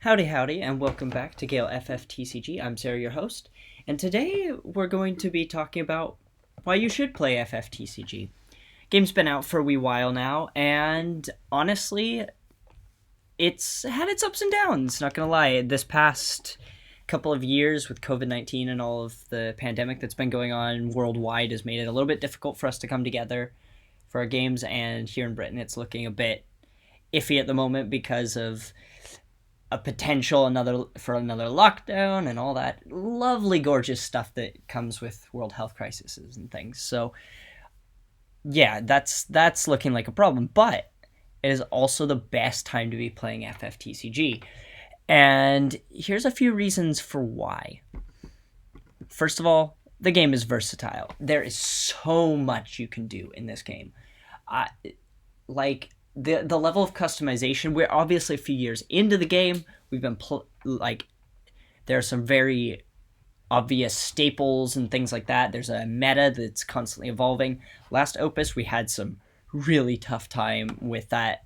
Howdy, and welcome back to Gale FFTCG. I'm Serah, your host, and today we're going to be talking about why you should play FFTCG. Game's been out for a wee while now, and honestly, it's had its ups and downs, not gonna lie. This past couple of years with COVID-19 and all of the pandemic that's been going on worldwide has made it a little bit difficult for us to come together for our games, and here in Britain it's looking a bit iffy at the moment because of a potential another lockdown and all that lovely gorgeous stuff that comes with world health crises and things. So yeah, that's looking like a problem, but it is also the best time to be playing FFTCG. And here's a few reasons for why. First of all, the game is versatile. There is so much you can do in this game. Like the level of customization, we're obviously a few years into the game. We've been there are some very obvious staples and things like that. There's a meta that's constantly evolving. Last Opus, we had some really tough time with that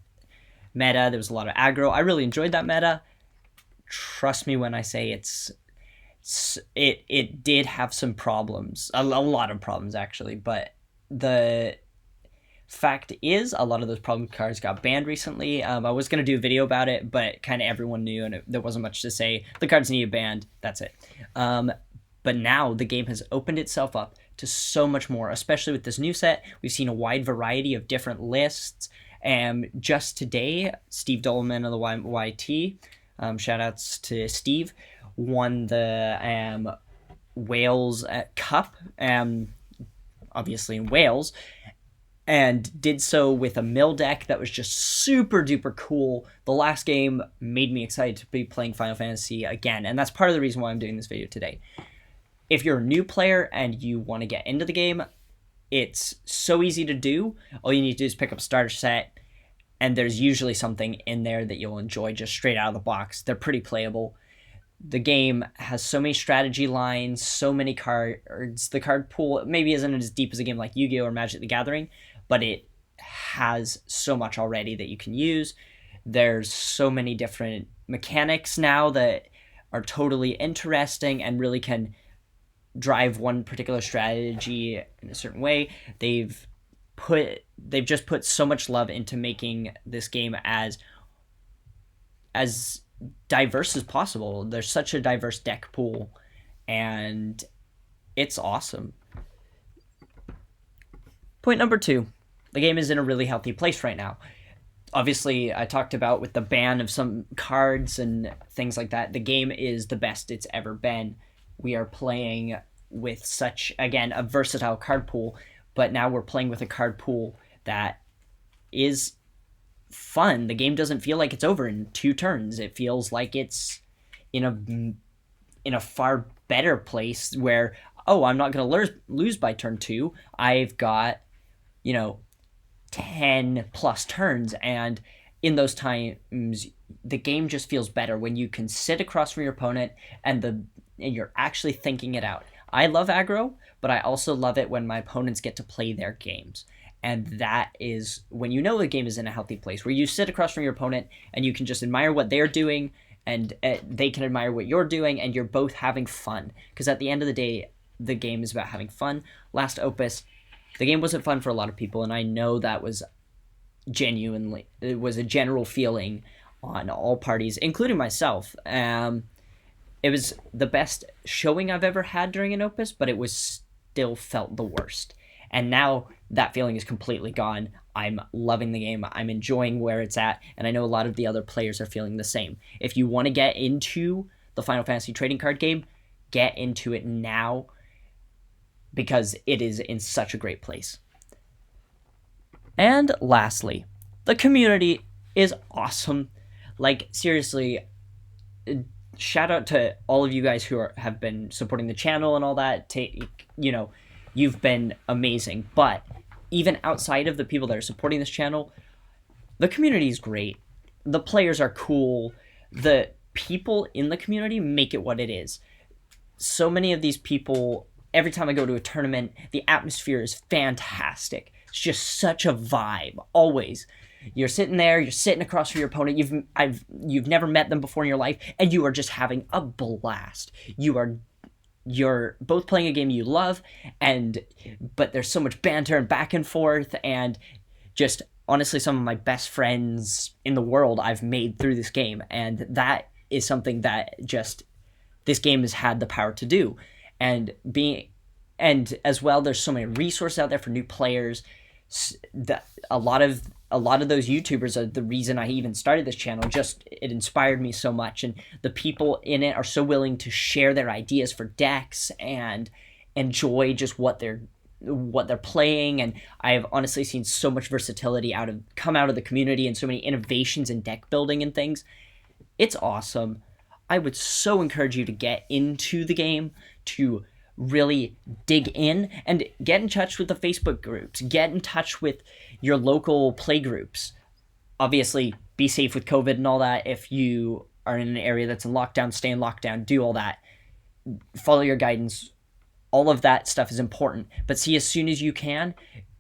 meta. There was a lot of aggro. I really enjoyed that meta. Trust me when I say it did have some problems, a lot of problems actually, but the fact is, a lot of those problem cards got banned recently. I was going to do a video about it, but kind of everyone knew, and there wasn't much to say. The cards need banned. That's it. But now the game has opened itself up to so much more, especially with this new set. We've seen a wide variety of different lists. Just today, Steve Dolman of the YT, shoutouts to Steve, won the Wales Cup, obviously in Wales, and did so with a mill deck that was just super duper cool. The last game made me excited to be playing Final Fantasy again, and that's part of the reason why I'm doing this video today. If you're a new player and you want to get into the game, it's so easy to do. All you need to do is pick up a starter set, and there's usually something in there that you'll enjoy just straight out of the box. They're pretty playable. The game has so many strategy lines, so many cards. The card pool maybe isn't as deep as a game like Yu-Gi-Oh! Or Magic the Gathering, but it has so much already that you can use. There's so many different mechanics now that are totally interesting and really can drive one particular strategy in a certain way. They've just put so much love into making this game as diverse as possible. There's such a diverse deck pool, and it's awesome. Point number 2. The game is in a really healthy place right now. Obviously, I talked about with the ban of some cards and things like that, the game is the best it's ever been. We are playing with such, again, a versatile card pool, but now we're playing with a card pool that is fun. The game doesn't feel like it's over in 2 turns. It feels like it's in a far better place where, I'm not going to lose by turn 2. I've got 10 plus turns, and in those times the game just feels better when you can sit across from your opponent and you're actually thinking it out. I love aggro, but I also love it when my opponents get to play their games, and that is when you know the game is in a healthy place, where you sit across from your opponent and you can just admire what they're doing, and they can admire what you're doing, and you're both having fun, because at the end of the day the game is about having fun. Last Opus, the game wasn't fun for a lot of people, and I know that was it was a general feeling on all parties, including myself. It was the best showing I've ever had during an Opus, but it was still felt the worst. And now that feeling is completely gone. I'm loving the game. I'm enjoying where it's at, and I know a lot of the other players are feeling the same. If you want to get into the Final Fantasy trading card game, get into it now, because it is in such a great place. And lastly, the community is awesome. Like, seriously, shout out to all of you guys who have been supporting the channel and all that. You've been amazing. But even outside of the people that are supporting this channel, the community is great. The players are cool. The people in the community make it what it is. So many of these people, every time I go to a tournament, the atmosphere is fantastic. It's just such a vibe, always. You're sitting there, you're sitting across from your opponent. You've never met them before in your life, and you are just having a blast. You're both playing a game you love, but there's so much banter and back and forth, and just honestly some of my best friends in the world I've made through this game, and that is something that just this game has had the power to do. And as well, there's so many resources out there for new players. That a lot of those YouTubers are the reason I even started this channel. Just it inspired me so much, and the people in it are so willing to share their ideas for decks and enjoy just what they're playing. And I've honestly seen so much versatility come out of the community, and so many innovations in deck building and things. It's awesome. I would so encourage you to get into the game, to really dig in and get in touch with the Facebook groups, get in touch with your local play groups. Obviously, be safe with COVID and all that. If you are in an area that's in lockdown, stay in lockdown, do all that. Follow your guidance. All of that stuff is important. But see, as soon as you can,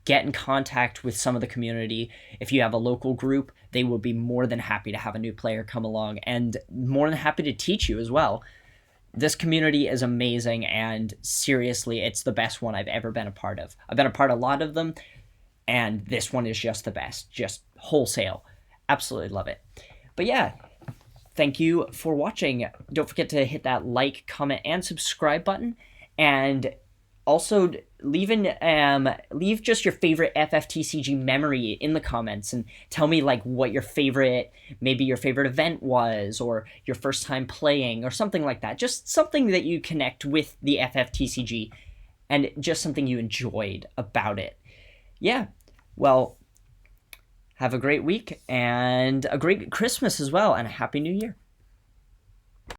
get in contact with some of the community. If you have a local group, they will be more than happy to have a new player come along, and more than happy to teach you as well. This community is amazing, and seriously, it's the best one I've ever been a part of. I've been a part of a lot of them, and this one is just the best, just wholesale. Absolutely love it. But yeah, thank you for watching. Don't forget to hit that like, comment, and subscribe button, and also leave just your favorite FFTCG memory in the comments, and tell me like what your favorite event was, or your first time playing, or something like that. Just something that you connect with the FFTCG, and just something you enjoyed about it. Yeah, well, have a great week and a great Christmas as well, and a Happy New Year.